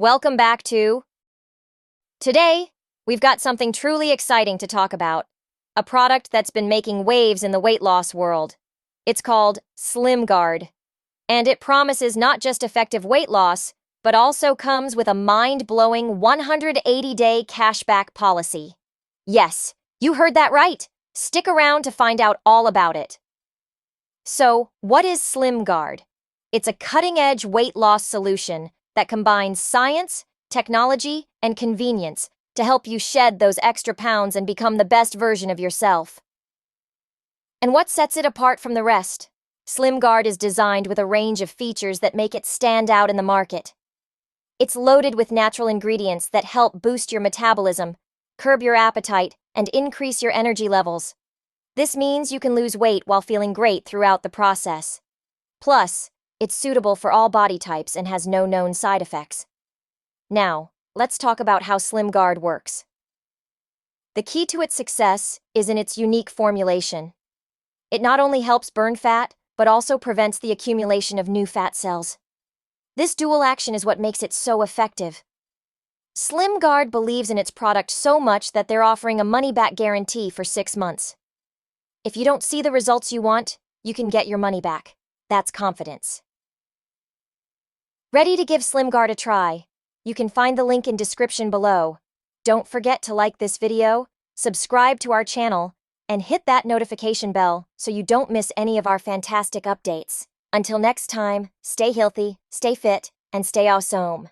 Welcome back to... Today, we've got something truly exciting to talk about. A product that's been making waves in the weight loss world. It's called SlimGuard. And it promises not just effective weight loss, but also comes with a mind-blowing 180-day cashback policy. Yes, you heard that right. Stick around to find out all about it. So, what is SlimGuard? It's a cutting-edge weight loss solution that combines science, technology, and convenience to help you shed those extra pounds and become the best version of yourself. And what sets it apart from the rest? SlimGuard is designed with a range of features that make it stand out in the market. It's loaded with natural ingredients that help boost your metabolism, curb your appetite, and increase your energy levels. This means you can lose weight while feeling great throughout the process. Plus, it's suitable for all body types and has no known side effects. Now, let's talk about how SlimGuard works. The key to its success is in its unique formulation. It not only helps burn fat, but also prevents the accumulation of new fat cells. This dual action is what makes it so effective. SlimGuard believes in its product so much that they're offering a money-back guarantee for 6 months. If you don't see the results you want, you can get your money back. That's confidence. Ready to give SlimGuard a try? You can find the link in description below. Don't forget to like this video, subscribe to our channel, and hit that notification bell so you don't miss any of our fantastic updates. Until next time, stay healthy, stay fit, and stay awesome.